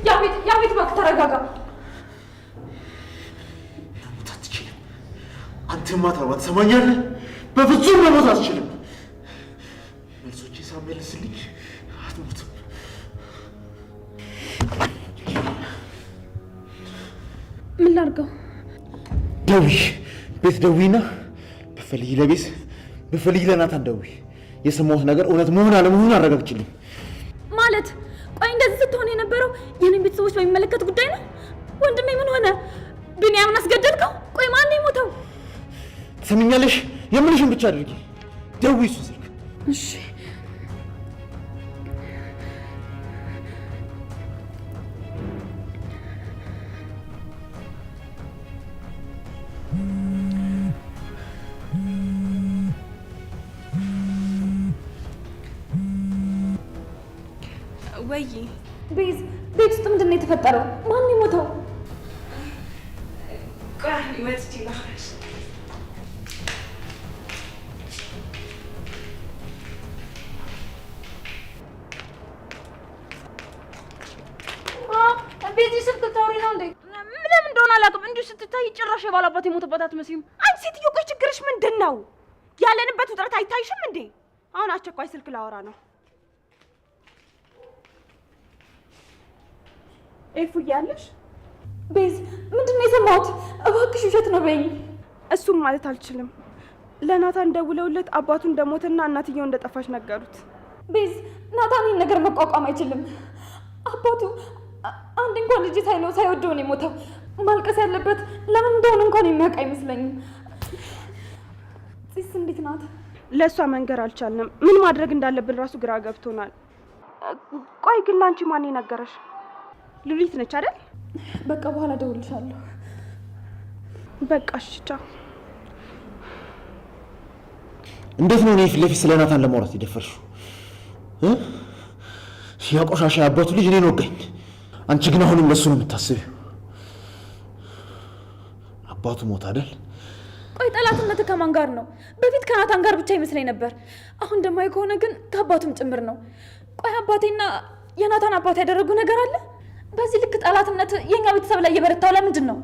ያቤት እባክህ ተረጋጋ። መሞት አትችልም። አንተማ ታውቃለህ፣ ትሰማኛለህ? በፍጹም መሞት አትችልም። መልሶቼ ሳመልስልኝ አትሞትም። ምን ላድርገው? ደውይ፣ ቤት ደውይና ብፈልጊ ለቤት ብፈልጊ ለናታን ደውይ። የሰማሁት ነገር እውነት መሆን አለመሆኑን አረጋግጭልኝ። ማለት ቆይ እንደዚህ ስትሆን የነበረው የኔን ቤተሰቦች በሚመለከት ጉዳይ ነው? ወንድሜ ምን ሆነ? ቢኒያምን አስገደልከው? ቆይ ማን ነው የሞተው? ትሰምኛለሽ? የምልሽን ብቻ አድርጊ። ደውይ እሱ ስልክ። እሺ ወይ ቤት ውስጥ ምንድን ነው የተፈጠረው? ማን ነው የሞተው? ቆይ ይመጣ ይችላል። ቤቲ ስልክ ታውሪ ነው እንዴ? ለምን እንደሆነ አላውቅም። እንዲሁ ስትታይ ጭራሽ የባላባት የሞተበት አትመስይም። አንቺ ሴትዮ ቆይ ችግርሽ ምንድን ነው? ያለንበት ውጥረት አይታይሽም እንዴ? አሁን አስቸኳይ ስልክ ላወራ ነው። ኤፉ እያለሽ ቤዝ ምንድን ነው የሰማሁት? እባክሽ ውሸት ነው በይኝ። እሱም ማለት አልችልም። ለናታን ደውለውለት አባቱ እንደሞተና እናትየው እንደጠፋች ነገሩት። ቤዝ ናታን ይህን ነገር መቋቋም አይችልም። አባቱ አንድ እንኳን ልጅ ሳይወደው ነው የሞተው። ማልቀስ ያለበት ለምን እንደሆነ እንኳን የሚያውቅ አይመስለኝም። ጽስ እንዴት ናት? ለእሷ መንገር አልቻልንም። ምን ማድረግ እንዳለብን ራሱ ግራ ገብቶናል። ቆይ ግን ላንቺ ማን ነገረሽ? ሉሊት ነች አይደል? በቃ በኋላ ደውልሻለሁ። በቃ እሺ ቻው። እንዴት ነው እኔ ፊት ለፊት ስለ ናታን ለማውራት የደፈርሽው? ያቆሻሻ አባቱ ልጅ እኔን ወጋኝ። አንቺ ግን አሁንም ለሱ ነው የምታስቢው። አባቱ ሞት አይደል? ቆይ ጠላትነት ከማን ጋር ነው? በፊት ከናታን ጋር ብቻ ይመስለኝ ነበር። አሁን እንደማይ ከሆነ ግን ከአባቱም ጭምር ነው። ቆይ አባቴና የናታን አባት ያደረጉ ነገር አለ? በዚህ ልክ ጠላትነት የኛ ቤተሰብ ላይ እየበረታው ለምንድን ነው?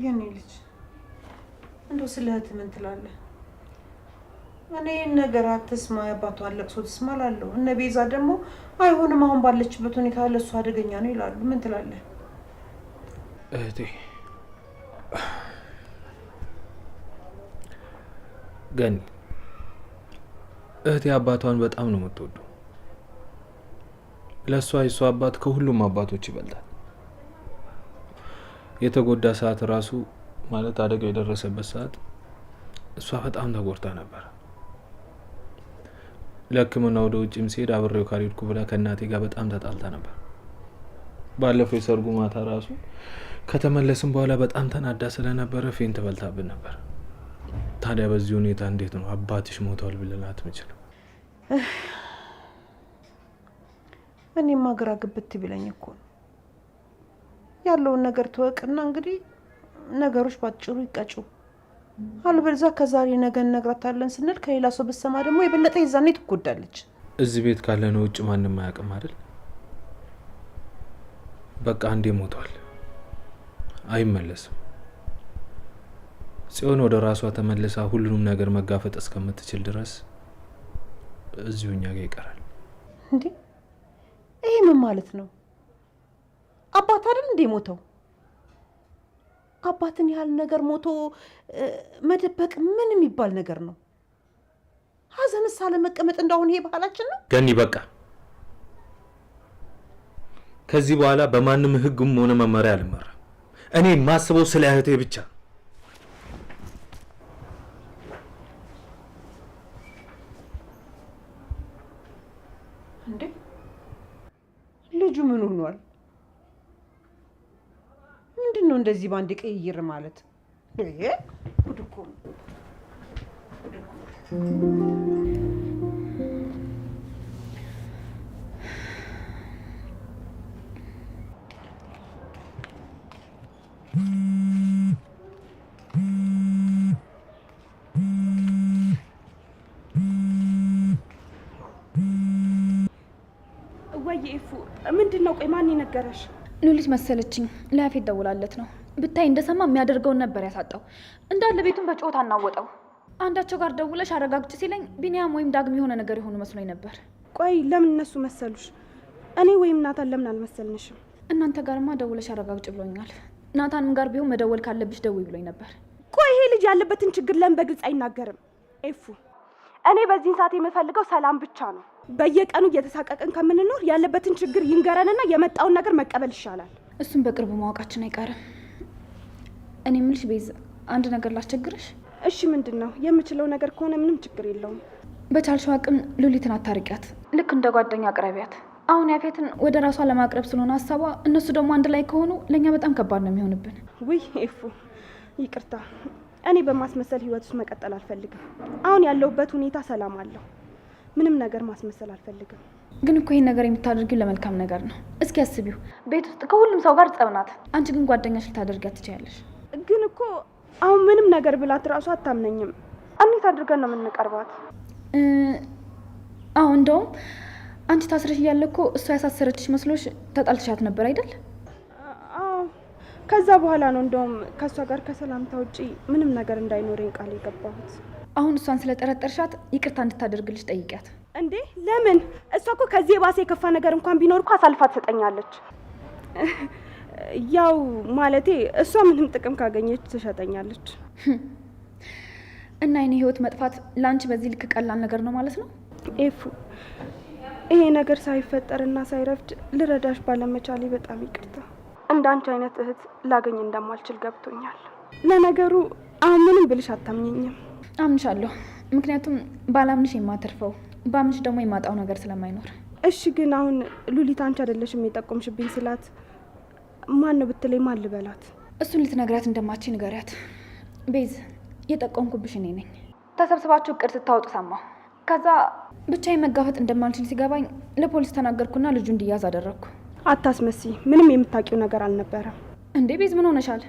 የኔ ልጅ እንደው ስለ እህት ምን ትላለህ? እኔ ይህን ነገር አትስማ፣ ያባቷን ለቅሶ ትስማ እላለሁ። እነ ቤዛ ደግሞ አይሆንም አሁን ባለችበት ሁኔታ ለእሱ አደገኛ ነው ይላሉ። ምን ትላለህ? እህቴ ገኒ፣ እህቴ አባቷን በጣም ነው የምትወደው። ለእሷ የእሷ አባት ከሁሉም አባቶች ይበልጣል። የተጎዳ ሰዓት ራሱ ማለት አደጋው የደረሰበት ሰዓት እሷ በጣም ተጎድታ ነበር። ለሕክምና ወደ ውጭም ሲሄድ አብሬው ካልሄድኩ ብላ ከእናቴ ጋር በጣም ተጣልታ ነበር። ባለፈው የሰርጉ ማታ ራሱ ከተመለስን በኋላ በጣም ተናዳ ስለነበረ ፌንት በልታብን ነበር። ታዲያ በዚህ ሁኔታ እንዴት ነው አባትሽ ሞቷል ብለናት ምችል? እኔማ ግራ ግብት ቢለኝ እኮ ነው። ያለውን ነገር ተወቅና እንግዲህ ነገሮች ባጭሩ ይቀጩ። አልበለዚያ ከዛሬ ነገ እነግራታለን ስንል ከሌላ ሰው ብትሰማ ደግሞ የበለጠ ይዛኔ ትጎዳለች። እዚህ ቤት ካለነው ውጭ ማንም አያውቅም አይደል? በቃ አንዴ ሞቷል፣ አይመለስም። ጽዮን ወደ ራሷ ተመልሳ ሁሉንም ነገር መጋፈጥ እስከምትችል ድረስ እዚሁ እኛ ጋር ይቀራል። እንዴ ይሄ ምን ማለት ነው? አባት አይደል እንዴ ሞተው? አባትን ያህል ነገር ሞቶ መደበቅ ምን የሚባል ነገር ነው? ሀዘንስ አለመቀመጥ እንዳሁን ይሄ ባህላችን ነው? ገኒ በቃ ከዚህ በኋላ በማንም ህግም ሆነ መመሪያ አልመራም። እኔ ማስበው ስለ እህቴ ብቻ። እንዴ ልጁ ምን ሆኗል? ምንድነው እንደዚህ ባንድ ቀይር ማለት? ጉድ እኮ ነው። ወይ ኤፉ ምንድን ነው? ቆይ ማን የነገረሽ? ሉሊት መሰለችኝ ለያፌት ደውላለት ነው። ብታይ እንደሰማ የሚያደርገውን ነበር ያሳጣው። እንዳለ ቤቱን በጩኸት አናወጠው። አንዳቸው ጋር ደውለሽ አረጋግጭ ሲለኝ ቢኒያም ወይም ዳግም የሆነ ነገር የሆኑ መስሎኝ ነበር። ቆይ ለምን እነሱ መሰሉሽ? እኔ ወይም ናታን ለምን አልመሰልንሽም? እናንተ ጋርማ ደውለሽ አረጋግጭ ብሎኛል። ናታንም ጋር ቢሆን መደወል ካለብሽ ደውይ ብሎኝ ነበር። ቆይ ይሄ ልጅ ያለበትን ችግር ለምን በግልጽ አይናገርም? ኤፉ እኔ በዚህን ሰዓት የምፈልገው ሰላም ብቻ ነው። በየቀኑ እየተሳቀቅን ከምንኖር ያለበትን ችግር ይንገረንና የመጣውን ነገር መቀበል ይሻላል። እሱም በቅርቡ ማወቃችን አይቀርም። እኔ የምልሽ ቤዝ አንድ ነገር ላስቸግርሽ? እሺ ምንድን ነው? የምችለው ነገር ከሆነ ምንም ችግር የለውም። በቻልሽው አቅም ሉሊትን አታርቂያት። ልክ እንደ ጓደኛ አቅረቢያት። አሁን ያፌትን ወደ ራሷ ለማቅረብ ስለሆነ ሀሳቧ፣ እነሱ ደግሞ አንድ ላይ ከሆኑ ለእኛ በጣም ከባድ ነው የሚሆንብን። ውይ ኤፉ ይቅርታ፣ እኔ በማስመሰል ህይወት ውስጥ መቀጠል አልፈልግም። አሁን ያለሁበት ሁኔታ ሰላም አለው። ምንም ነገር ማስመሰል አልፈልግም። ግን እኮ ይህን ነገር የምታደርጊው ለመልካም ነገር ነው። እስኪ አስቢው፣ ቤት ውስጥ ከሁሉም ሰው ጋር ጸብ ናት። አንቺ ግን ጓደኛሽ ልታደርጊያት ትችያለሽ። ግን እኮ አሁን ምንም ነገር ብላት እራሱ አታምነኝም። እንዴት አድርገን ነው የምንቀርባት? አሁን እንደውም አንቺ ታስረሽ እያለ እኮ እሷ ያሳሰረችሽ መስሎሽ ተጣልተሻት ነበር አይደል? አዎ። ከዛ በኋላ ነው እንደውም ከእሷ ጋር ከሰላምታ ውጪ ምንም ነገር እንዳይኖረኝ ቃል የገባሁት። አሁን እሷን ስለጠረጠርሻት ይቅርታ እንድታደርግልሽ ጠይቂያት። እንዴ ለምን? እሷ እኮ ከዚህ የባሰ የከፋ ነገር እንኳን ቢኖር እኮ አሳልፋ ትሰጠኛለች። ያው ማለቴ እሷ ምንም ጥቅም ካገኘች ትሸጠኛለች። እና የኔ ህይወት መጥፋት ለአንቺ በዚህ ልክ ቀላል ነገር ነው ማለት ነው? ኤፉ ይሄ ነገር ሳይፈጠርና ሳይረፍድ ልረዳሽ ባለመቻሌ በጣም ይቅርታ። እንዳንቺ አይነት እህት ላገኝ እንደማልችል ገብቶኛል። ለነገሩ አሁን ምንም ብልሽ አታምኘኝም። አምንሻለሁ፣ ምክንያቱም ባላምንሽ የማተርፈው ባምንሽ ደግሞ የማጣው ነገር ስለማይኖር። እሺ ግን አሁን ሉሊት አንቺ አይደለሽም የጠቆምሽብኝ ስላት ማን ነው ብትለኝ ማን ልበላት? እሱን ልትነግሪያት እንደማች ንገሪያት። ቤዝ የጠቆምኩብሽ እኔ ነኝ። ተሰብስባችሁ እቅድ ስታወጡ ሰማሁ። ከዛ ብቻዬን መጋፈጥ እንደማልችል ሲገባኝ ለፖሊስ ተናገርኩና ልጁ እንዲያዝ አደረግኩ። አታስመሲ፣ ምንም የምታውቂው ነገር አልነበረም። እንዴ ቤዝ ምን ሆነሻል?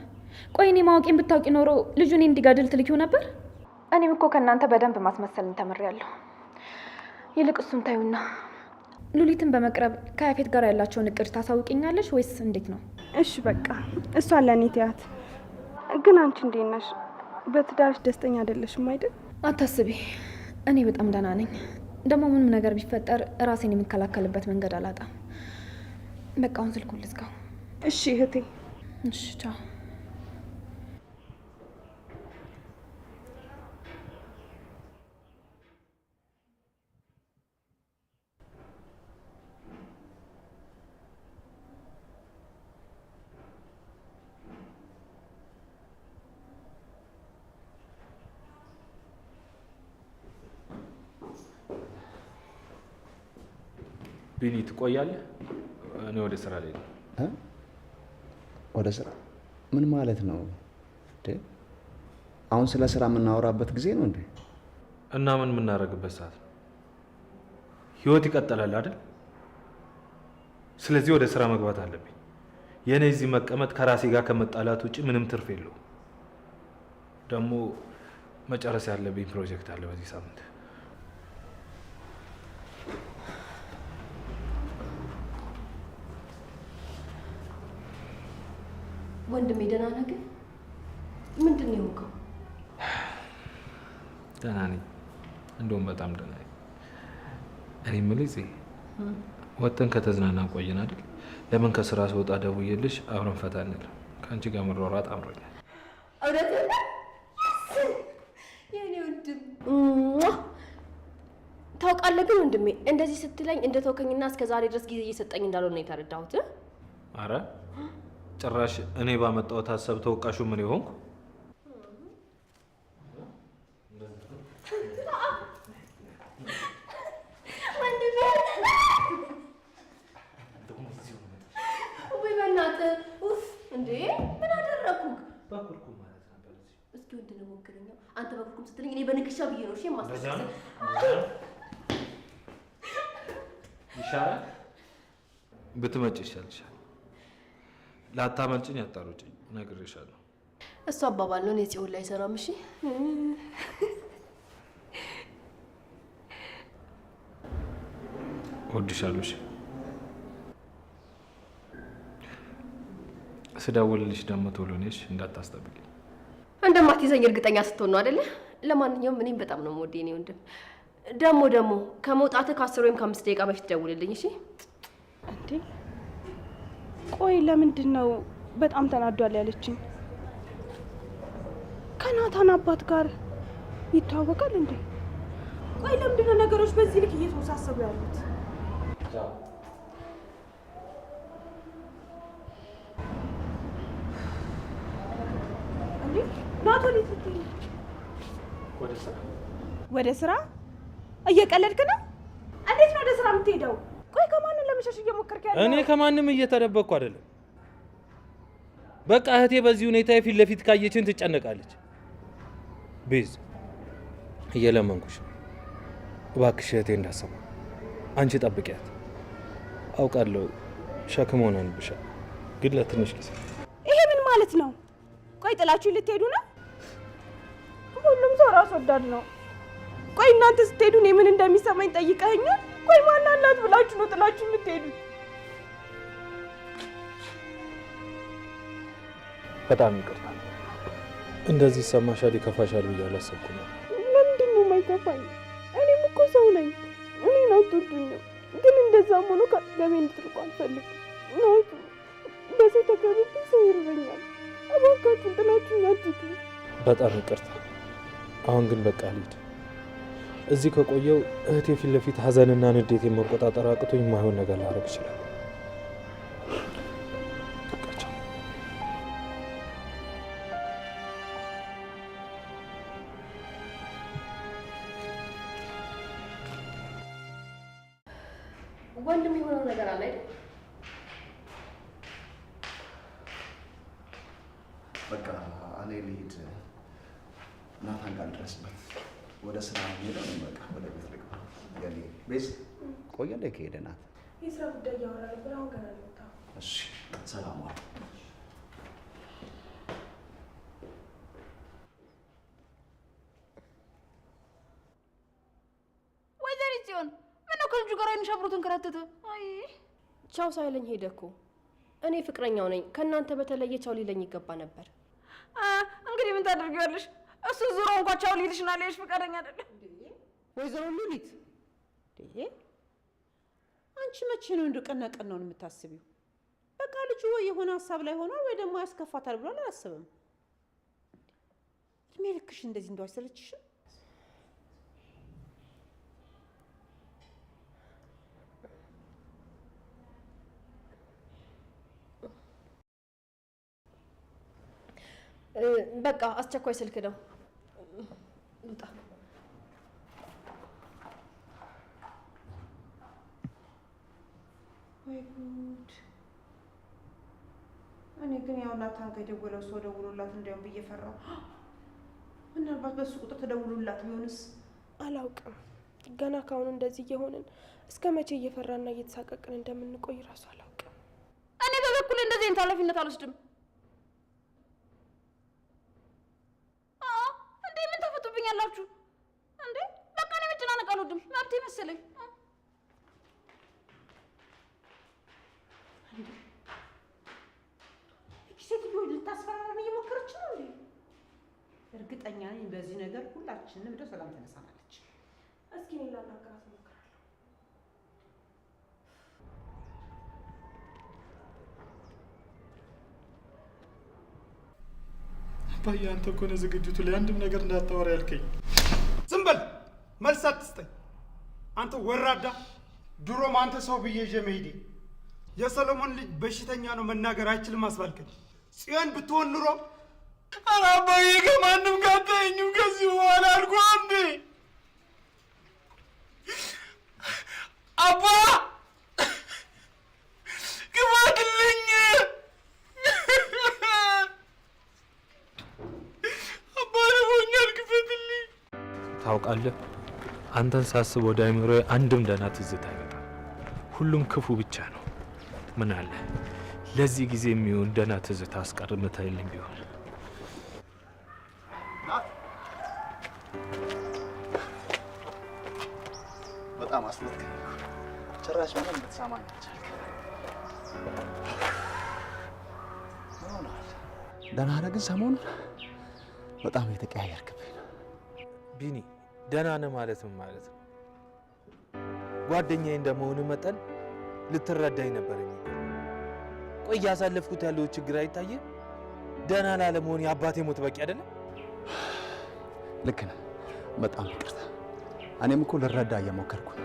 ቆይ እኔ ማወቄን ብታውቂ ኖሮ ልጁ እኔ እንዲጋድል ትልኪው ነበር? እኔም እኮ ከእናንተ በደንብ ማስመሰልን ተምሬያለሁ። ይልቅ እሱን ታዩና ሉሊትን በመቅረብ ከያፌት ጋር ያላቸውን እቅድ ታሳውቂኛለሽ ወይስ እንዴት ነው? እሺ በቃ እሷን ለእኔ ትያት። ግን አንቺ እንዴት ነሽ? በትዳርሽ ደስተኛ አይደለሽም አይደል? አታስቢ፣ እኔ በጣም ደህና ነኝ። ደግሞ ምንም ነገር ቢፈጠር ራሴን የምከላከልበት መንገድ አላጣም። በቃ አሁን ስልኩን ልዝጋው። እሺ እህቴ። እሺ ቻው። ቢኒ ትቆያለህ? እኔ ወደ ስራ ላይ ነው። ወደ ስራ? ምን ማለት ነው? አሁን ስለ ስራ የምናወራበት ጊዜ ነው እንዴ? እና ምን የምናደርግበት ሰዓት ነው? ህይወት ይቀጥላል አይደል? ስለዚህ ወደ ስራ መግባት አለብኝ። የእኔ እዚህ መቀመጥ ከራሴ ጋር ከመጣላት ውጭ ምንም ትርፍ የለውም። ደግሞ መጨረስ ያለብኝ ፕሮጀክት አለ በዚህ ሳምንት። ወንድሜ ደህና ነህ? ግን ምንድን ነው የሆንከው? ደህና ነኝ፣ እንደውም በጣም ደህና ነኝ። እኔ የምልህ ወጥተን ከተዝናና ቆየን አይደል? ለምን ከስራ ስወጣ ደውዬልሽ አብረን ፈታ እንልም? ከአንቺ ጋር መሯሯጥ አምሮኛል። እውነትህን ነው የኔ ወንድም። ታውቃለህ ግን ወንድሜ እንደዚህ ስትለኝ እንደተወከኝና እስከ ዛሬ ድረስ ጊዜ እየሰጠኝ እንዳልሆነ ነው የተረዳሁት። አረ ጭራሽ እኔ ባመጣሁት ሀሳብ ተወቃሹ ምን ይሆንኩ? ወይ በእናትህ እንዴ ምን አደረኩ? በኩርኩም ማለት ነበር። እስኪ ወንድን ሞክረኛው። አንተ በኩርኩም ስትለኝ እኔ በንክሻ ብዬ ነው። እሺ ማስተካከል ይሻላል። ብትመጭ ይሻልሻል። ላታመልጭኝ አታሮጭኝ፣ ነግሬሻለሁ። እሱ አባባል ነው። እኔ ጽዮን ላይ ሰራም። እሺ እወድሻለሁ። እሺ ስደውልልሽ ደግሞ ቶሎ ነሽ እንዳታስጠብቂ። እንደማትይዘኝ እርግጠኛ ስትሆን ነው አይደለ? ለማንኛውም እኔም በጣም ነው የምወደው የኔ ወንድም። ደግሞ ከመውጣትህ ከ10 ወይም ከ5 ደቂቃ በፊት ደውልልኝ እሺ? እንዴ ቆይ ለምንድን ነው በጣም ተናዷል ያለችኝ? ከናታን አባት ጋር ይታወቃል እንዴ? ቆይ ለምንድን ነው ነገሮች በዚህ ልክ እየተወሳሰቡ ያሉት? እንዴ ናታን ይተከለ ወደ ስራ እየቀለድክ ነው? እንዴት ነው ወደ ስራ የምትሄደው? ቆይ ከማንም ለመሸሽ እየሞከርክ ያለው? እኔ ከማንም እየተደበቅኩ አይደለም። በቃ እህቴ በዚህ ሁኔታ ፊት ለፊት ካየችን ትጨነቃለች። ቤዝ እየለመንኩሽ እባክሽ እህቴ እንዳሰማ አንቺ ጠብቂያት። አውቃለሁ ሸክም ሆነንብሻል፣ ግን ለትንሽ ጊዜ። ይሄ ምን ማለት ነው? ቆይ ጥላችሁ ልትሄዱ ነው? ሁሉም ሰው ራስ ወዳድ ነው። ቆይ እናንተ ስትሄዱ እኔ ምን እንደሚሰማኝ ጠይቀኸኛል? ቆይ ማን አላት ብላችሁ ነው ጥላችሁ የምትሄዱት? በጣም ይቅርታ። እንደዚህ ይሰማሻል፣ ይከፋሻል ብዬ አላሰብኩም። ለምንድን ነው የማይከፋኝ? እኔም እኮ ሰው ነኝ። እኔን አትወዱኝም፣ ግን እንደዛም ሆኖ ከአጠገቤ እንድትርቁ አልፈልግም። ናቱ በሰው ተከብቤ ሰው ይርበኛል። እባካችሁን ጥላችሁኝ አትሂዱ። በጣም ይቅርታ። አሁን ግን በቃ ልሂድ። እዚህ ከቆየው እህቴ ፊት ለፊት ሀዘንና ንዴት መቆጣጠር አቅቶኝ የማይሆን ነገር ላደርግ ይችላል። ወንድም የሆነው ነገር አለ አይደል? በቃ እኔ ልሂድ። ናታን ጋር ልድረስበት። ወደ ስራ ሄደው በቃ ወደ ቤት ልግባ። ያኔ ቤት ቆየ እንደ ከሄደ ናት የስራ ጉዳይ እያወራ ነበር። አሁን ገና አልወጣም። እሺ ሰላም ዋል። ወይዘሪት ጽዮን ምነው ከልጁ ጋር አይንሽ አብሮ ተንከራተተ? አይ ቻው ሳይለኝ ሄደ እኮ። እኔ ፍቅረኛው ነኝ። ከእናንተ በተለየ ቻው ሊለኝ ይገባ ነበር። እንግዲህ ምን ታደርጊዋለሽ? እሱ ዙሮ እንኳን ቻው ሊልሽና ሊልሽ ፈቃደኛ አይደለም። ወይዘሮ ሉሊት አንቺ መቼ ነው እንደው ቀና ቀናውን የምታስቢው? በቃ ልጁ ወይ የሆነ ሀሳብ ላይ ሆኗል ወይ ደግሞ ያስከፋታል ብሎ አላስብም። እድሜ ልክሽ እንደዚህ እንደው አይሰለችሽም? በቃ አስቸኳይ ስልክ ነው። ልውጣ። ወይ ጉድ! እኔ ግን ያው ናታን ጋር የደወለው ሰው ደውሎላት እንዲያውም ብዬ ፈራሁ። ምናልባት በሱ ቁጥር ተደውሎላት ቢሆንስ? አላውቅም። ገና ካሁኑ እንደዚህ እየሆንን እስከ መቼ እየፈራና እየተሳቀቅን እንደምንቆይ እራሱ አላውቅም። እኔ በበኩሌ እንደዚህ አይነት ኃላፊነት አልወስድም። እንዴ ምን ተፈቱብኛላችሁ እንዴ? በቃ እኔ መጨናነቅ አልወድም። መብቴ መሰለኝ። ሴትዮ ልታስፈራራን እየሞከረች ነው እንዴ? እርግጠኛ ነኝ በዚህ ነገር ሁላችንም እንደው ሰላም ተነሳናለች። እስኪ እኔ ላናግራት እሞክራለሁ። አባዬ አንተ እኮ ነህ ዝግጅቱ ላይ አንድም ነገር እንዳታወራ ያልከኝ። ዝም በል መልስ አትስጠኝ አንተ ወራዳ። ድሮም አንተ ሰው ብዬ ይዤ መሄዴ የሰሎሞን ልጅ በሽተኛ ነው መናገር አይችልም አስባልከኝ። ጽዮን ብትሆን ኑሮ ኧረ አባዬ ከማንም ጋር አታየኝም ከዚህ በኋላ አልኩህ እንዴ። አባ ግባትልኝ። አባ ርቦኛል ክፈትልኝ። ታውቃለህ፣ አንተን ሳስብ ወደ አይምሮዬ አንድም ደህና ትዝታ አይመጣም። ሁሉም ክፉ ብቻ ነው። ምን አለ ለዚህ ጊዜ የሚሆን ደህና ትዝታ አስቀርምተህልኝ ቢሆን። በጣም አስለከኝ። ጭራሽ ምንም ልትሰማኝ አልቻልክም። ደህና ነህ? ግን ሰሞኑን በጣም የተቀያየርክብኝ ነው። ቢኒ ደህና ነህ ማለት ምን ማለት ነው? ጓደኛዬ እንደመሆን መጠን ልትረዳኝ ነበር የሚገባው። ቆይ እያሳለፍኩት ያለው ችግር አይታየም? ደህና ላለመሆን የአባቴ ሞት በቂ አይደለም? ልክ ነህ። በጣም ይቅርታ። እኔም እኮ ልረዳ እየሞከርኩ ነው።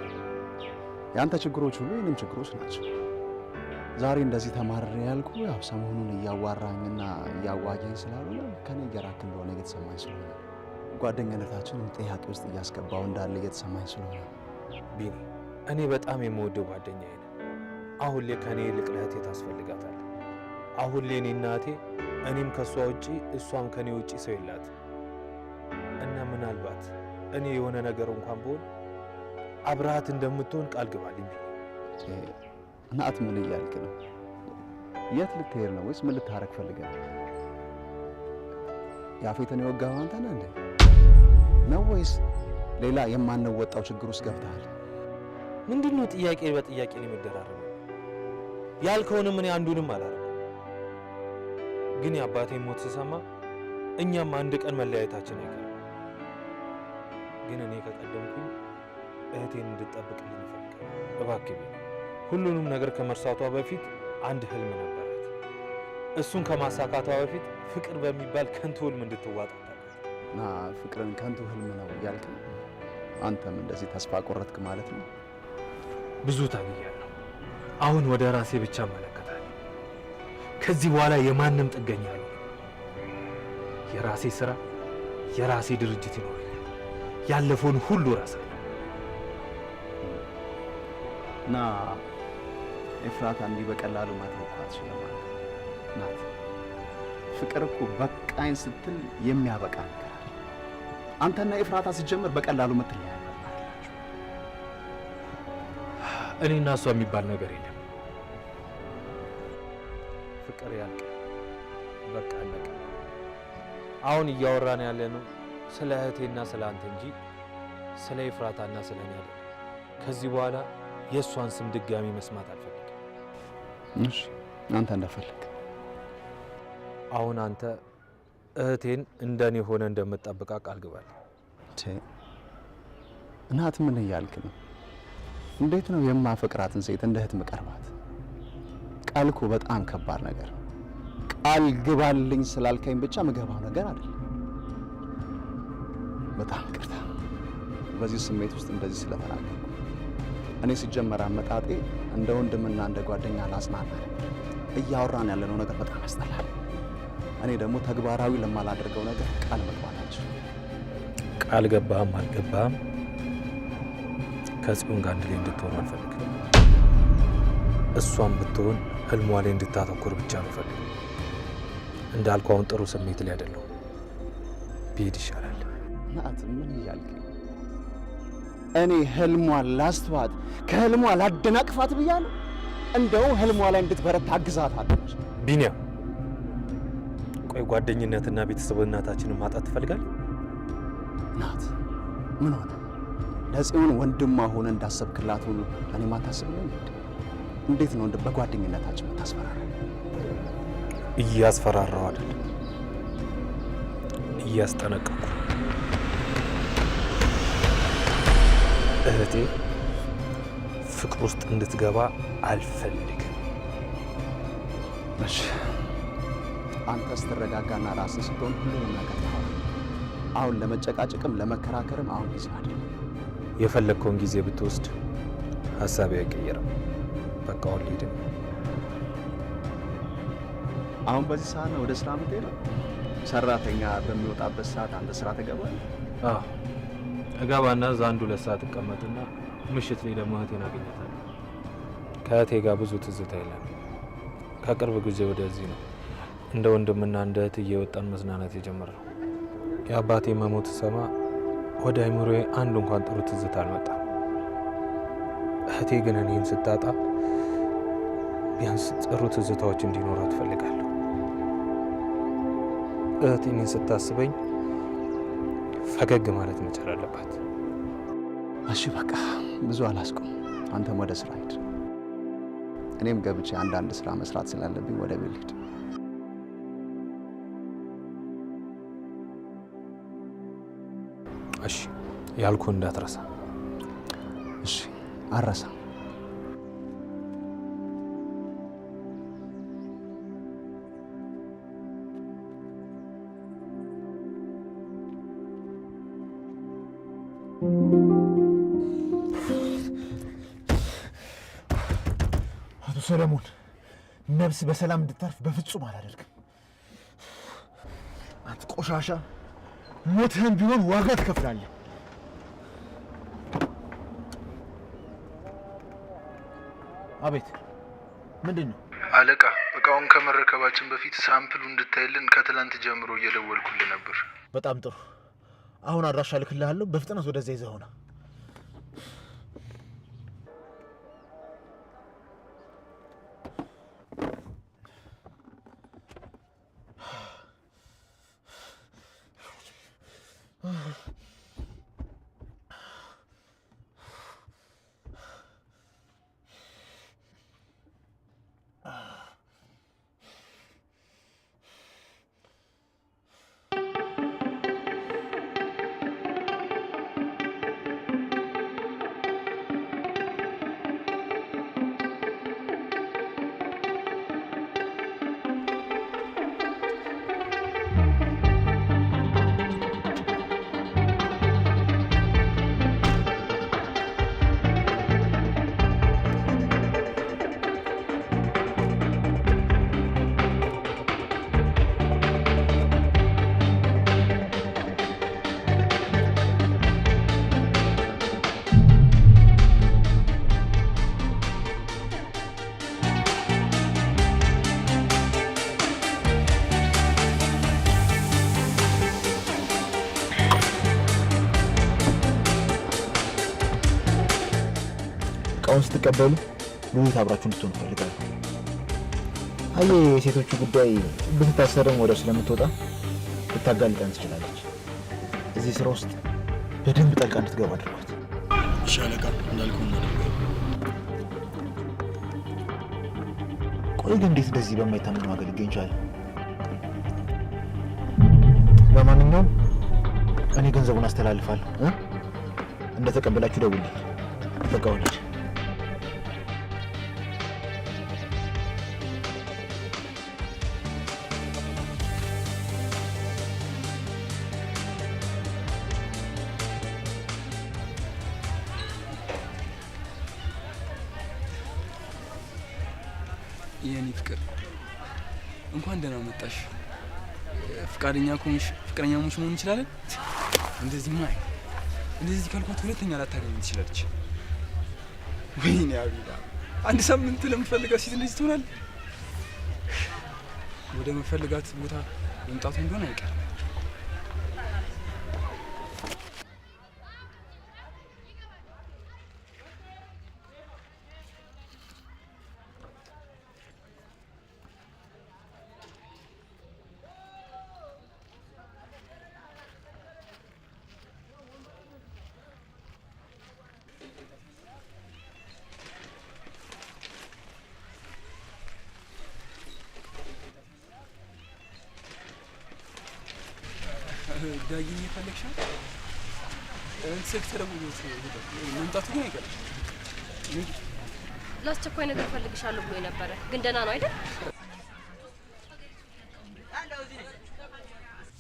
የአንተ ችግሮች ሁሉ የእኔም ችግሮች ናቸው። ዛሬ እንደዚህ ተማርሬ ያልኩ ያው ሰሞኑን እያዋራኝና እያዋየኝ ስላልሆነ ከኔ እየራክ እንደሆነ እየተሰማኝ ስለሆነ ጓደኝነታችንን ጥያቄ ውስጥ እያስገባው እንዳለ እየተሰማኝ ስለሆነ ቢኒ እኔ በጣም የምወደው ጓደኛዬ ነው። አሁን ላይ ከኔ ይልቅ ለእህቴ ታስፈልጋታለህ። አሁን ላይ እኔ እናቴ እኔም ከሷ ውጪ እሷም ከኔ ውጪ ሰው የላት እና ምናልባት እኔ የሆነ ነገር እንኳን ብሆን አብረሃት እንደምትሆን ቃል ግባልኝ። እናት ምን እያልክ ነው? የት ልትሄድ ነው? ወይስ ምን ልታረግ ፈልገህ ነው? ያፌትን የወጋኸው አንተ ነህ እንዴ? ነው ወይስ ሌላ የማንወጣው ችግር ውስጥ ገብተሃል? ምንድነው ጥያቄ በጥያቄ ነው የምደራረበው? ያልከውንም እኔ አንዱንም አላረኩም። ግን የአባቴን ሞት ስሰማ እኛም አንድ ቀን መለያየታችን አይቀርም። ግን እኔ ከቀደምኩኝ እህቴን እንድጠብቅልኝ እፈልጋለሁ። እባክህ ሁሉንም ነገር ከመርሳቷ በፊት አንድ ህልም ነበራት። እሱን ከማሳካቷ በፊት ፍቅር በሚባል ከንቱ ህልም እንድትዋጣ እና ፍቅርን ከንቱ ህልም ነው እያልክ አንተም እንደዚህ ተስፋ ቆረጥክ ማለት ነው? ብዙ ታግያለሁ። አሁን ወደ ራሴ ብቻ እመለከታለሁ። ከዚህ በኋላ የማንም ጥገኛ ነው። የራሴ ስራ፣ የራሴ ድርጅት ይኖራል። ያለፈውን ሁሉ እረሳለሁ። እና ኤፍራታ እንዲህ በቀላሉ ማትወጣት ስለማለት ናት። ፍቅር እኮ በቃኝ ስትል የሚያበቃ ነገር አለ። አንተና ኤፍራታ ሲጀምር በቀላሉ ምትለያዩ አይደላችሁ። እኔና እሷ የሚባል ነገር የለም። ፍቅር ያልቃል፣ በቃ አለቀ። አሁን እያወራን ያለ ነው ስለ እህቴና ስለ አንተ እንጂ ስለ ኤፍራታና ስለ እኔ አይደለም። ከዚህ በኋላ የእሷን ስም ድጋሚ መስማት አልፈልግም። እሺ አንተ እንደፈለግ። አሁን አንተ እህቴን እንደኔ ሆነ እንደምትጠብቃ ቃል ግባል። እናት ምን እያልክ ነው? እንዴት ነው የማፈቅራትን ሴት እንደ እህት መቀርባት? ቃል እኮ በጣም ከባድ ነገር ነው። ቃል ግባልኝ ስላልከኝ ብቻ ምገባው ነገር አይደለም። በጣም ይቅርታ በዚህ ስሜት ውስጥ እንደዚህ ስለተናገርኩ። እኔ ሲጀመር አመጣጤ እንደ ወንድምና እንደ ጓደኛ ላጽናና ነበር። እያወራን ያለነው ነገር በጣም ያስጠላል። እኔ ደግሞ ተግባራዊ ለማላደርገው ነገር ቃል መግባታችን። ቃል ገባህም አልገባህም ከጽዮን ጋር አንድ ላይ እንድትሆን አልፈልግም። እሷም ብትሆን ህልሟ ላይ እንድታተኩር ብቻ ነው ፈልግ። እንዳልከው አሁን ጥሩ ስሜት ላይ አይደለሁም። ብሄድ ይሻላል። ናት ምን እያልክ ነው? እኔ ህልሟን ላስተዋት ከህልሟ ላደናቅፋት ብያለሁ? እንደው ህልሟ ላይ እንድትበረታ አግዛታለሁ። ቢኒያም ቆይ ጓደኝነትና ቤተሰብነታችንን ማጣት ትፈልጋለህ? ናት ምን ሆነ? ለጽዮን ወንድሟ ሆነ እንዳሰብክላት ሁሉ እኔ ማታስብልኝ? እንዴት ነው በጓደኝነታችን የምታስፈራራ? እያስፈራራው አይደለም፣ እያስጠነቀቁ። እህቴ ፍቅር ውስጥ እንድትገባ አልፈልግም። እሺ አንተ ስትረጋጋና ራስህ ስትሆን ሁሉንም ነገር ታወራለህ። አሁን ለመጨቃጨቅም ለመከራከርም አሁን ጊዜ አይደለም። የፈለግከውን ጊዜ ብትወስድ ሀሳቤ አይቀየርም። በቃ አሁን ልሂድ። አሁን በዚህ ሰዓት ነው ወደ ስራ የምትሄደው? ሰራተኛ በሚወጣበት ሰዓት አንተ ስራ ትገባለህ? አዎ እገባና እዛ 1-2 ሰዓት እቀመጥና ምሽት ላይ ደግሞ እህቴን አገኛታለሁ። ከእህቴ ጋር ብዙ ትዝታ የለም። ከቅርብ ጊዜ ወደዚህ ነው እንደ ወንድምና እንደ እህት እየወጣን መዝናናት የጀመርነው። የአባቴ መሞት ሰማ ወደ አይምሮዬ አንድ እንኳን ጥሩ ትዝታ አልመጣም። እህቴ ግን እኔን ስታጣ ቢያንስ ጥሩ ትዝታዎች እንዲኖራት እፈልጋለሁ። እህቴ እኔን ስታስበኝ ፈገግ ማለት መቻል አለባት። እሺ በቃ ብዙ አላስቆም። አንተም ወደ ስራ ሂድ። እኔም ገብቼ አንዳንድ ስራ መስራት ስላለብኝ ወደ ቤት ልሂድ። ያልኩ እንዳትረሳ እሺ? አረሳ። አቶ ሰለሞን ነፍስ በሰላም እንድታርፍ በፍጹም አላደርግም። አንተ ቆሻሻ፣ ሞትህም ቢሆን ዋጋ ትከፍላለህ። አቤት፣ ምንድን ነው? አለቃ፣ እቃውን ከመረከባችን በፊት ሳምፕሉ እንድታይልን ከትላንት ጀምሮ እየደወልኩልህ ነበር። በጣም ጥሩ። አሁን አድራሻ ልክልሃለሁ። በፍጥነት ወደዛ ይዘህ ሆነ። እቃውን ስትቀበሉ ሉሊት አብራችሁ እንድትሆኑ እፈልጋለሁ። አየህ፣ የሴቶቹ ጉዳይ ብትታሰርም ወደ ስለምትወጣ ልታጋልጠን ትችላለች። እዚህ ስራ ውስጥ በደንብ ጠልቃ እንድትገባ አድርጓት። እሺ አለቃ፣ እንዳልኩህ እናደርጋለን። ቆይ ግን እንዴት እንደዚህ በማይታመን ዋጋ ሊገኝ ቻለ? ለማንኛውም እኔ ገንዘቡን አስተላልፋለሁ። እንደተቀበላችሁ ደውልኝ። በቃ ወዲህ የኔ ፍቅር እንኳን ደህና መጣሽ። ፍቃደኛ ከሆንሽ ፍቅረኛሞች መሆን እንችላለን። እንደዚህ ካልኳት ሁለተኛ ላታገኝ ትችላለች። ወይኔ አቢላ፣ አንድ ሳምንት ለምፈልጋት ሴት እንደዚህ ትሆናለህ? ወደ መፈልጋት ቦታ መምጣቱ እንደሆነ አይቀርም። ዳጊኝ የፈለግሻት ስልክ ተደውሎት መምጣቱ ግን አይቀርም። ለአስቸኳይ ነገር ፈልግሻለሁ ብሎ ነበረ፣ ግን ደህና ነው አይደል?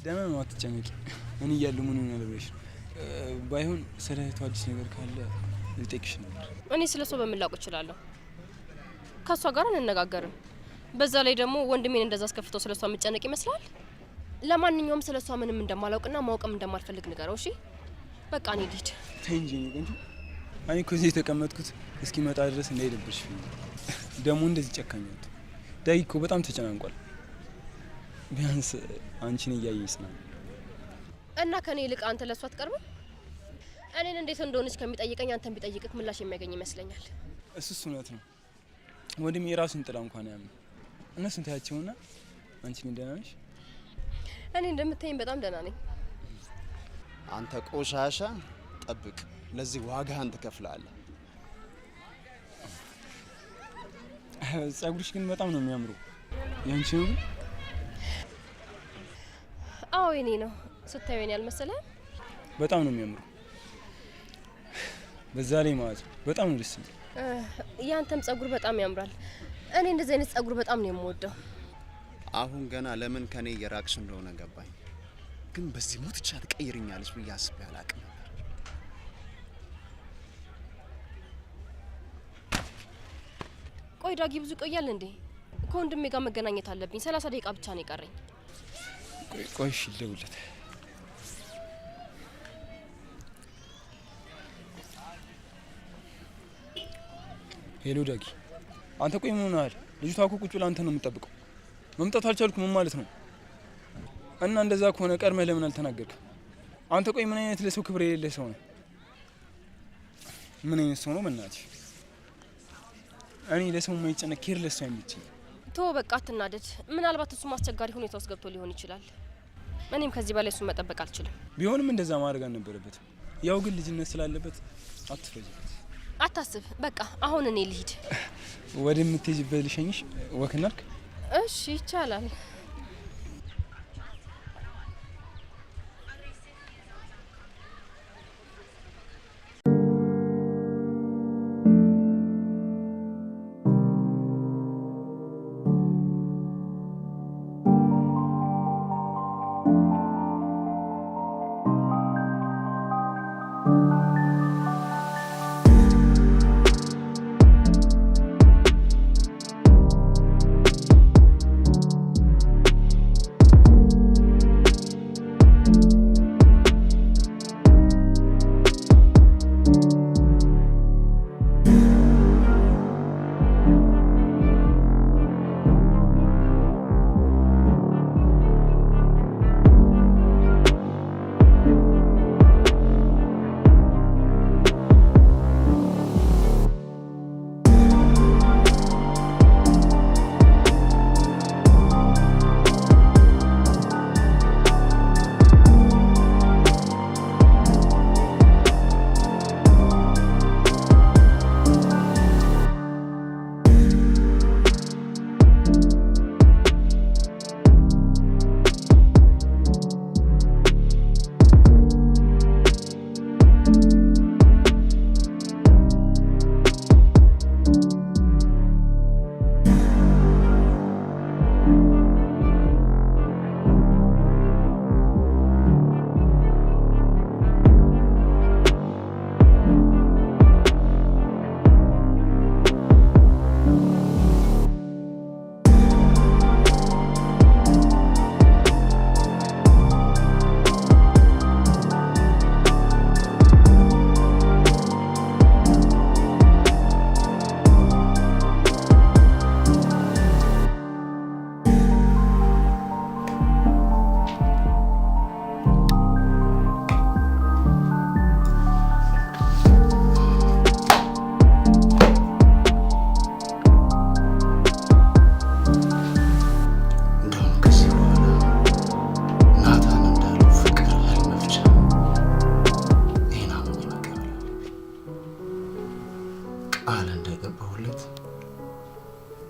ደህና ነው፣ አትጨነቂ። እኔ እያለሁ ምን ሆነ ብለሽ ነው? ባይሆን ስለ እህቷ አዲስ ነገር ካለ ልጠይቅሽ ነበር። እኔ ስለ እሷ በምን ላውቅ እችላለሁ? ከእሷ ጋር አንነጋገርም። በዛ ላይ ደግሞ ወንድሜን እንደዛ አስከፍተው ስለ እሷ የምጨነቅ ይመስላል? ለማንኛውም ስለ እሷ ምንም እንደማላውቅና ማወቅም እንደማልፈልግ ንገረው። እሺ በቃ እኔ ልሂድ። ተይ እንጂ ነው እንጂ እኔ እኮ እዚህ የተቀመጥኩት እስኪመጣ ድረስ እንዳይደብርሽ። ደግሞ እንደዚህ ጨካኛት ዳጊ እኮ በጣም ተጨናንቋል። ቢያንስ አንቺን እያየ ይጽናል። እና ከኔ ይልቅ አንተ ለእሷ አትቀርብም? እኔን እንዴት እንደሆነች ከሚጠይቀኝ አንተን ቢጠይቅህ ምላሽ የሚያገኝ ይመስለኛል። እሱስ እውነት ነው። ወንድሜ የራሱን ጥላ እንኳን ያምን። እነሱን ታያቸውና አንቺ ግን ደህና ነሽ? እኔ እንደምታየኝ በጣም ደህና ነኝ። አንተ ቆሻሻ፣ ጠብቅ። ለዚህ ዋጋህን ትከፍላለህ። ጸጉርሽ ግን በጣም ነው የሚያምሩ። ያንቺ ነው? አዎ የኔ ነው። ስታየው የኔ አልመሰለህም? በጣም ነው የሚያምሩ። በዛ ላይ ማለት በጣም ነው ደስ የሚል። ያንተም ጸጉር በጣም ያምራል። እኔ እንደዚህ አይነት ጸጉር በጣም ነው የምወደው። አሁን ገና ለምን ከኔ እየራቅሽ እንደሆነ ገባኝ። ግን በዚህ ሙትቻ ትቀይርኛለሽ ብዬ አስቤ አላቅም ነበር። ቆይ ዳጊ ብዙ ቆያል እንዴ? ከወንድሜ ጋር መገናኘት አለብኝ። 30 ደቂቃ ብቻ ነው የቀረኝ። ቆይ እሺ ልደውልለት። ሄሎ ዳጊ፣ አንተ ቆይ ምን ሆነሃል? ልጅቷ እኮ ቁጭ ብላ አንተ ነው የምትጠብቀው። መምጣት አልቻልኩም ምን ማለት ነው? እና እንደዛ ከሆነ ቀድመህ ለምን አልተናገርክም? አንተ ቆይ ምን አይነት ለሰው ክብር የሌለ ሰው ነው? ምን አይነት ሰው ነው በእናትሽ? እኔ ለሰው የማይጨነቅ ኬርለስ ሰው አይመችኝም። ቶ በቃ አትናደድ። ምናልባት እሱ አስቸጋሪ ሁኔታ ውስጥ ገብቶ ሊሆን ይችላል። እኔም ከዚህ በላይ እሱን መጠበቅ አልችልም። ቢሆንም እንደዛ ማድረግ አልነበረበትም። ያው ግን ልጅነት ስላለበት አትፍረጅበት። አታስብ። በቃ አሁን እኔ ልሂድ። ወደምትሄጂበት ልሸኝሽ። ወክ እናድርግ? እሺ ይቻላል።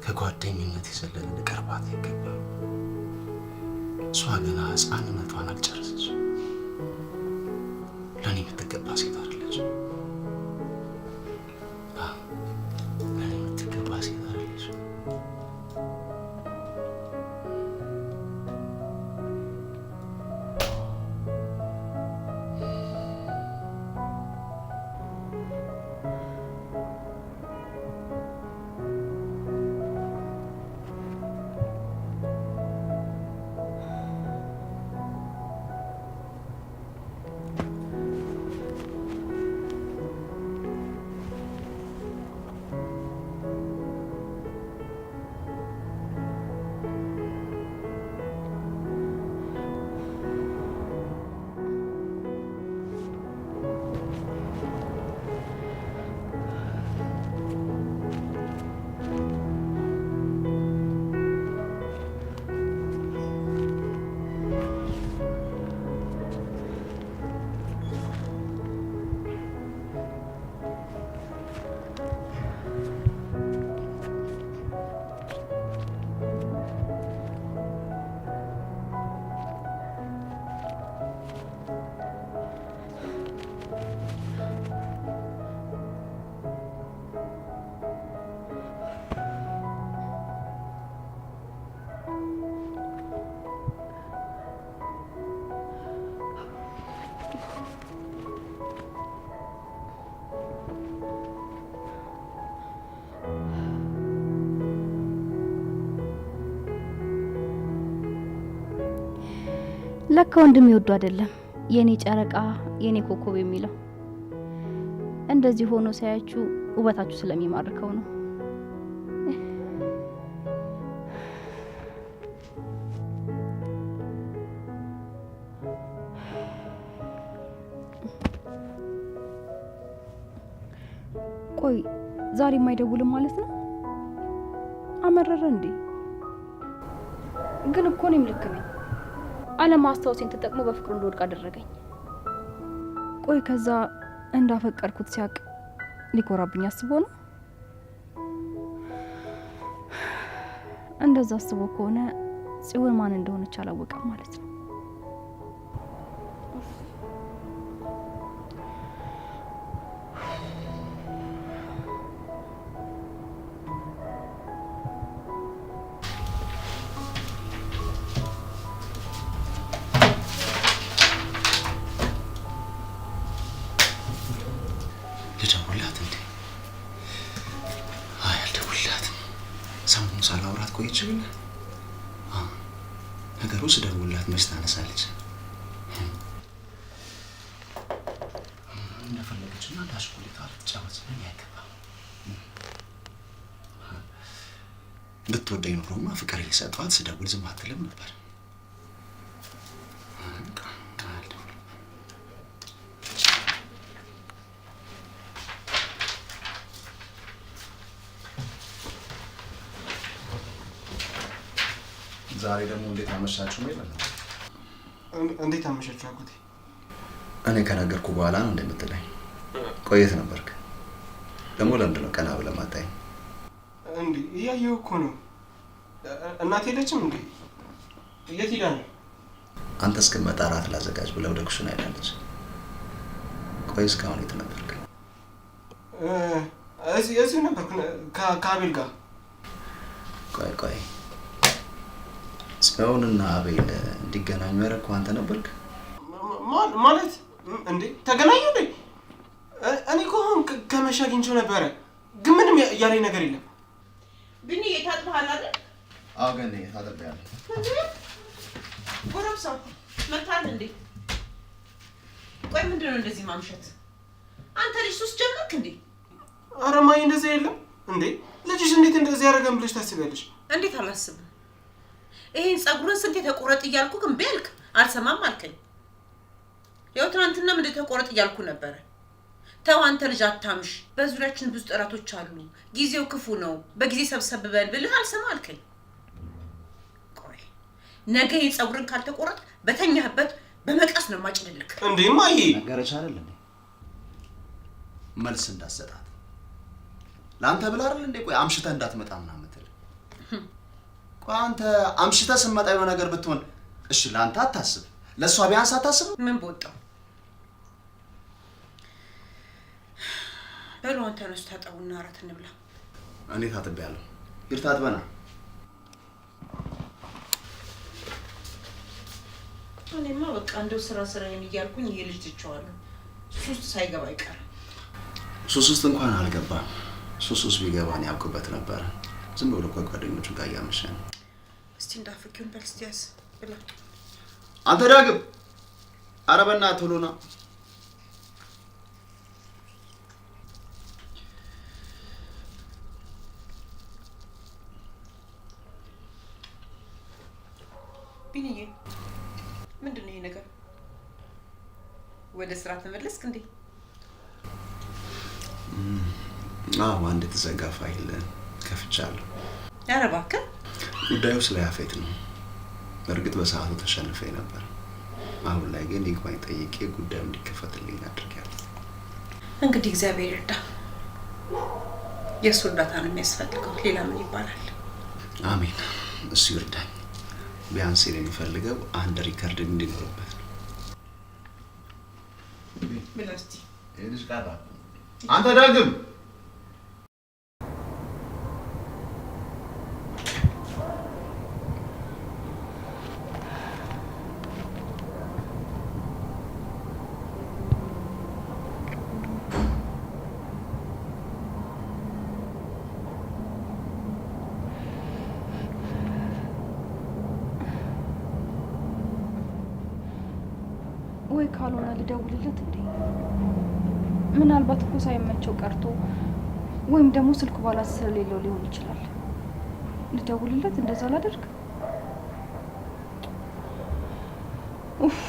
ከጓደኝነት የዘለለ ልቀርባት ይገባል። እሷ ገና ሕፃንነቷን አልጨረሰች። ለእኔ የምትገባ ሴት አይደለች። ለእኔ የምትገባ ሴት አይደለች። ለካ ወንድም ይወዱ አይደለም የኔ ጨረቃ የኔ ኮከብ የሚለው እንደዚህ ሆኖ ሳያችሁ ውበታችሁ ስለሚማርከው ነው። ቆይ ዛሬ የማይደውልም ማለት ነው? አመረረ እንዴ? ግን እኮ እኔም ልክ ነኝ። አለማስታወሴን ተጠቅሞ በፍቅሩ እንደወድቅ አደረገኝ። ቆይ ከዛ እንዳፈቀርኩት ሲያቅ ሊኮራብኝ አስቦ ነው? እንደዛ አስቦ ከሆነ ጽዮን ማን እንደሆነች አላወቀም ማለት ነው። ልደውልላት እንዴ? አይ አልደውልላትም። ሰሞኑን ሳላወራት ቆይቼ ብለ ነገሩ ስደውልላት መች ታነሳለች? እንደፈለገችና እንዳሽኩሌታ ልትጫወት ምን ያገባል? ብትወደኝ ኖሮማ ፍቅር እየሰጧት ስደውል ዝም አትልም ነበር። ዛሬ ደግሞ እንዴት አመሻችሁ ነው ይላል። እንዴት አመሻችሁ አጎቴ? እኔ ከነገርኩ በኋላ ነው እንደምትለኝ። ቆየት ነበርክ? ደግሞ ለምንድን ነው ቀና ብለህ ማታየኝ? እንዴ እያየሁ እኮ ነው። እናቴ የለችም እንዴ? የት ሄዳ ነው? አንተ እስክትመጣ እራት ላዘጋጅ ብለው ወደ ኩሽና ሄዳለች። ቆይ እስካሁን የት ነበርክ? እዚሁ ነበርኩ ከአቤል ጋር። ቆይ ጽዮንና አቤል እንዲገናኙ ያደረግከው አንተ ነበርክ? ማለት እንዴ ተገናኙ እንዴ? እኔ እኮ አሁን ከመሻ አግኝቼው ነበረ፣ ግን ምንም ያለኝ ነገር የለም። ቢኒ ታጥበሃል አይደል? አዎ ገና ታጥቤያለሁ። ጎረምሳ መታል እንዴ? ቆይ ምንድነው እንደዚህ ማምሸት? አንተ ልጅ ሱስ ጀመርክ እንዴ? ኧረ ማይ እንደዚህ የለም እንዴ። ልጅሽ እንዴት እንደዚህ ያደርጋን ብለሽ ታስቢያለሽ? እንዴት አላስብም? ይሄን ጸጉርን ስንት ተቆረጥ እያልኩ ግን በልክ አልሰማም አልከኝ። ያው ትናንትና ምን ተቆረጥ እያልኩ ነበር። ተው አንተ ልጅ አታምሽ፣ በዙሪያችን ብዙ ጠላቶች አሉ፣ ጊዜው ክፉ ነው፣ በጊዜ ሰብሰብ በል ብለህ አልሰማ አልከኝ። ቆይ ነገ ይሄን ጸጉርን ካልተቆረጥ በተኛህበት በመቀስ ነው ማጭልልክ። እንዴ ማይ ነገረች አይደል እንዴ? መልስ እንዳሰጣት ላንተ ብላ አይደል እንዴ? ቆይ አምሽተህ እንዳትመጣ ምናምን ትል። ቆይ አንተ አምሽተህ ስመጣ የሆነ ነገር ብትሆን እሺ ላንተ አታስብ፣ ለሷ ቢያንስ አታስብ። ምን ቦጣው? በሉ አንተ ነው ታጠቡና አራት እንብላ። እኔ ታጥቤያለሁ። ሂድ ታጥበና። እኔማ በቃ እንደው ስራ እያልኩኝ ይሄ ልጅ ትቼዋለሁ። ሱስ ሳይገባ አይቀርም። ሱስ ውስጥ እንኳን አልገባም። ሱስ ውስጥ ቢገባን ያውቅበት ነበረ። ዝም ብሎ ከጓደኞቹ ጋር እያመሸ ነው። እስቲ እንዳፍኪውን በልስቲያስ ብላ። አንተ ዳግም ኧረ በእናትህ ቶሎ ና። ቢኒዬ ምንድን ነው ይሄ ነገር? ወደ ስራ ተመለስክ እንዴ? አዎ አንድ የተዘጋ ፋይል ከፍቻለሁ። ኧረ እባክህ። ጉዳዩ ስለ ያፌት ነው። በእርግጥ በሰዓቱ ተሸንፌ ነበር። አሁን ላይ ግን ይግባኝ ጠይቄ ጉዳዩ እንዲከፈትልኝ አድርጌያለሁ። እንግዲህ እግዚአብሔር ይርዳ። የእሱ እርዳታ ነው የሚያስፈልገው። ሌላ ምን ይባላል? አሜን። እሱ ይርዳኝ። ቢያንስ የሚፈልገው አንድ ሪከርድ እንዲኖርበት ነው። ብላስቲ እዚህ ጋር አንተ ዳግም ወይ ካልሆነ ልደውልለት እንዴ? ምናልባት እኮ ሳይመቸው ቀርቶ ወይም ደግሞ ስልኩ ባላንስ ስለሌለው ሊሆን ይችላል። ልደውልለት? እንደዛ ላደርግ? ኡፍ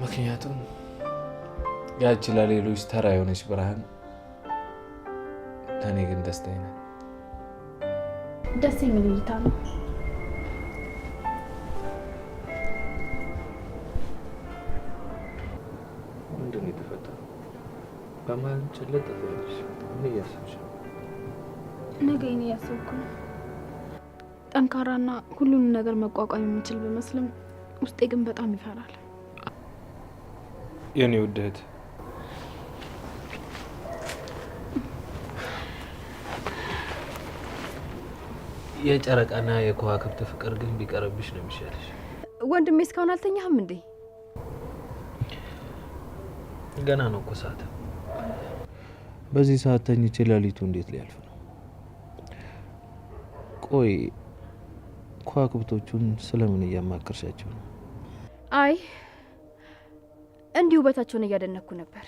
ምክንያቱም ያቺ ለሌሎች ተራ የሆነች ብርሃን ለእኔ ግን ደስታዬ ናት። ደስ የሚል እይታ ነው። ምንድን ነው የተፈጠረው? በመሀል ጭልጥ ትያለሽ። ምን እያሰብሽ ነው? ነገ እኔ እያሰብኩ ነው። ጠንካራና ሁሉንም ነገር መቋቋም የሚችል ቢመስልም ውስጤ ግን በጣም ይፈራል። የኔ ውድ እህት የጨረቃና የከዋክብት ፍቅር ግን ቢቀርብሽ ነው የሚሻልሽ። ወንድሜ እስካሁን አልተኛህም እንዴ? ገና ነው እኮ ሰዓት። በዚህ ሰዓት ተኝቼ ሌሊቱ እንዴት ሊያልፍ ነው? ቆይ ከዋክብቶቹን ስለምን እያማከርሻቸው ነው? አይ እንዲሁ ውበታቸውን እያደነኩ ነበር።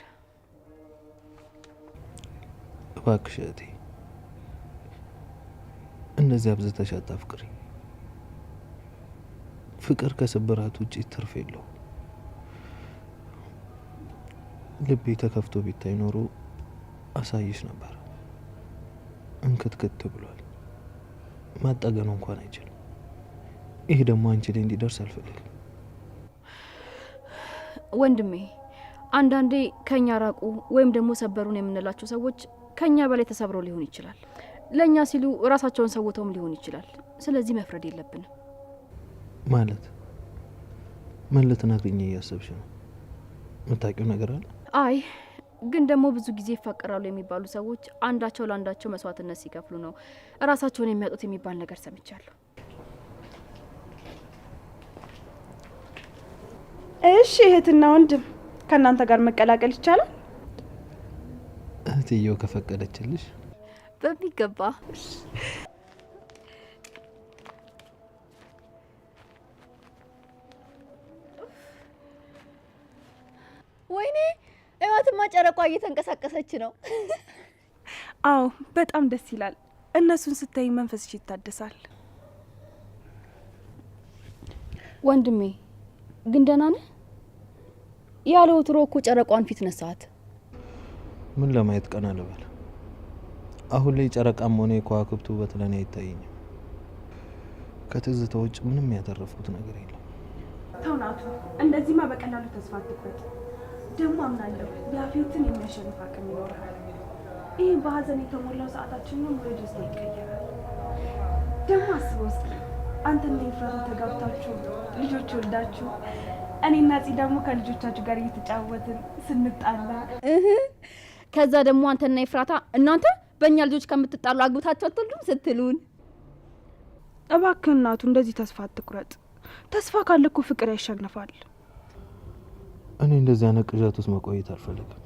እባክሽ እህቴ እንደዚህ አብዝተሽ አታፍቅሪ። ፍቅር ከስብራት ውጪ ትርፍ የለውም። ልቤ ተከፍቶ ቢታይ ኖሮ አሳይሽ ነበር። እንክትክት ብሏል። ማጠገኑ እንኳን አይችልም። ይሄ ደግሞ አንቺ ላይ እንዲደርስ አልፈልግም። ወንድሜ አንዳንዴ ከኛ ራቁ ወይም ደግሞ ሰበሩን የምንላቸው ሰዎች ከኛ በላይ ተሰብረው ሊሆን ይችላል። ለኛ ሲሉ ራሳቸውን ሰውተውም ሊሆን ይችላል። ስለዚህ መፍረድ የለብንም። ማለት ምን ልትነግሪኝ እያሰብሽ ነው? የምታውቂው ነገር አለ? አይ ግን ደግሞ ብዙ ጊዜ ይፋቀራሉ የሚባሉ ሰዎች አንዳቸው ለአንዳቸው መስዋዕትነት ሲከፍሉ ነው ራሳቸውን የሚያጡት የሚባል ነገር ሰምቻለሁ። እሺ እህትና ወንድም ከእናንተ ጋር መቀላቀል ይቻላል? እህትየው ከፈቀደችልሽ በሚገባ። ወይኔ እማትማ ጨረቋ እየተንቀሳቀሰች ነው። አዎ በጣም ደስ ይላል። እነሱን ስታይ መንፈስሽ ይታደሳል። ወንድሜ ግን ደህና ነህ? ያለ ወትሮ እኮ ጨረቋን ፊት ነሳት። ምን ለማየት ቀና ልበል? አሁን ላይ ጨረቃም ሆነ የከዋክብቱ ውበት ለእኔ አይታየኝም። ከትዝታ ውጭ ምንም ያተረፍኩት ነገር የለም። ተውናቱ እንደዚህማ በቀላሉ ተስፋ አትቁረጥ። ደግሞ አምናለሁ ያፌትን የሚያሸንፍ አቅም ይኖራል። ይህ በሀዘን የተሞላው ሰዓታችንን ወደ ደስታ ይቀየራል። ደግሞ አስበው እስኪ አንተና ኤፍራታ ተጋብታችሁ ልጆች ወልዳችሁ እኔና ጺ ደግሞ ከልጆቻችሁ ጋር እየተጫወትን ስንጣላ ከዛ ደግሞ አንተና ኤፍራታ እናንተ በእኛ ልጆች ከምትጣሉ አግብታችሁ አትወልዱም ስትሉን። እባክህ እናቱ እንደዚህ ተስፋ አትቁረጥ። ተስፋ ካለ እኮ ፍቅር ያሸንፋል። እኔ እንደዚህ አይነት ቅዠት ውስጥ መቆየት አልፈልግም።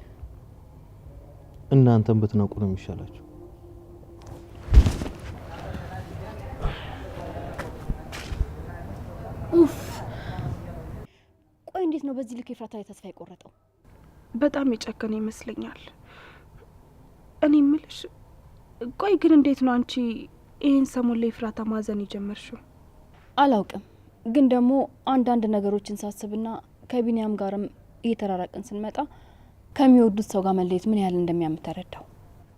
እናንተም ብትነቁ ነው የሚሻላችሁ። ኡፍ! ቆይ እንዴት ነው በዚህ ልክ ኤፍራታ ላይ ተስፋ የቆረጠው? በጣም የጨከነ ይመስለኛል። እኔ ምልሽ ቆይ ግን እንዴት ነው አንቺ ይህን ሰሞን ላይ ኤፍራታ ማዘን የጀመርሽው? አላውቅም፣ ግን ደግሞ አንዳንድ ነገሮችን ሳስብና ከቢኒያም ጋርም እየተራራቅን ስንመጣ ከሚወዱት ሰው ጋር መለየት ምን ያህል እንደሚያም ተረዳው።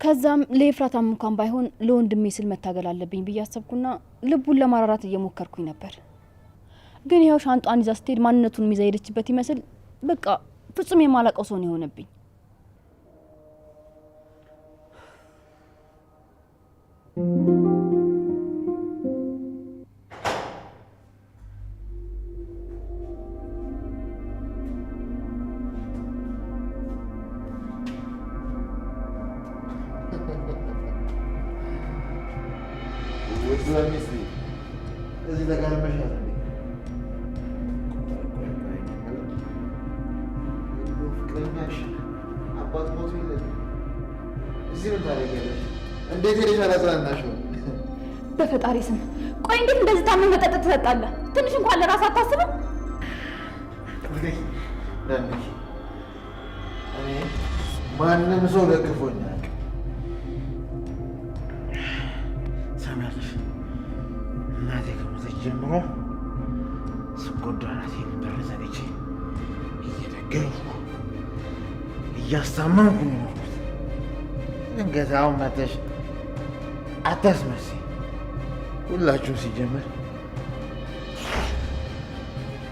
ከዛም ለኤፍራታም እንኳን ባይሆን ለወንድሜ ስል መታገል አለብኝ ብዬ አሰብኩና ልቡን ለማራራት እየሞከርኩኝ ነበር። ግን ይኸው ሻንጧን ይዛ ስትሄድ ማንነቱን ይዛ ሄደችበት ይመስል በቃ ፍጹም የማላውቀው ሰው ነው የሆነብኝ። እዚህ ተጋርመሻል እንዴ? ፍቅረኛሽ አባት ሞቶ የለም እዚህ ምን ታደርጊያለሽ? እንዴት ሄደሽ አላጽናናሽም? በፈጣሪ ስም ቆይ፣ እንዴት እንደዚህ ታመህ መጠጥ ትሰጣለህ? ትንሽ እንኳን ለራስህ አታስብም? ለምሽ እኔ ማንም ሰው ደግፎኝ አያውቅም። ሰሚያለሽ፣ እናቴ ከሞተች ጀምሮ ስጎዳ እናቴን በር ዘግቼ እየደገፍኩ እያስታመምኩ ነው የኖርኩት። ድንገት አሁን መተሽ አታስመስይ። ሁላችሁም ሲጀመር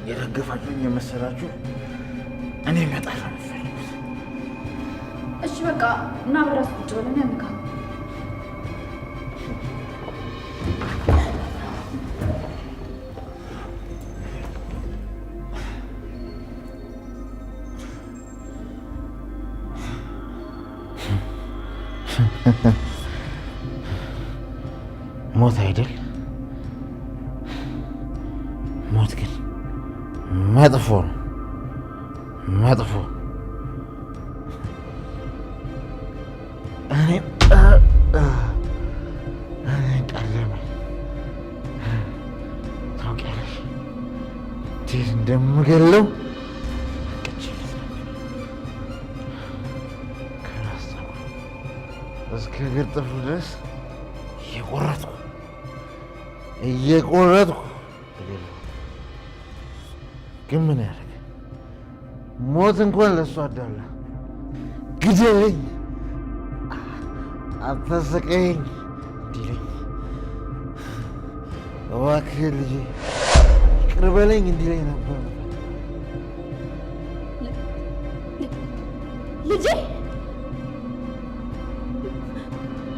የደገፋችሁኝ የመሰላችሁ እኔ እመጣለሁ የምትፈልጉት። እሺ በቃ እና በራስ ቁጭ ብለን ያንካ ሞት አይደል? ሞት ግን መጥፎ ነው፣ መጥፎ። እኔ ቀለመኝ። ታውቂያለሽ እንዴት እንደምገለው ቅችለት ነበር። ከራስ ፀጉር እስከ እግር ጥፍሩ ድረስ እየቆረጥኩ ግን ምን ያደርግ፣ ሞት እንኳን ለእሱ አዳላ። ግደለኝ፣ አታሰቀኝ እንዲለኝ፣ እባክህ ልጄ ይቅር በለኝ እንዲለኝ ነበር። ልጄ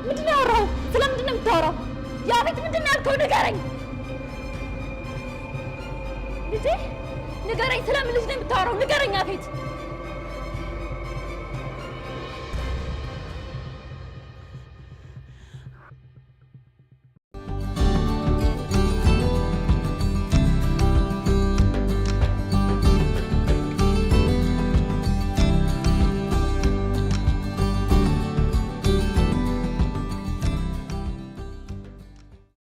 ምንድን ነው ያወራኸው? ስለምንድን ነው የምታወራው? ያቤት ምንድን ነው ያልከው? ንገረኝ ልጄ፣ ንገረኝ። ስለምን ልጅ ነው የምታወራው? ንገረኝ አቤት።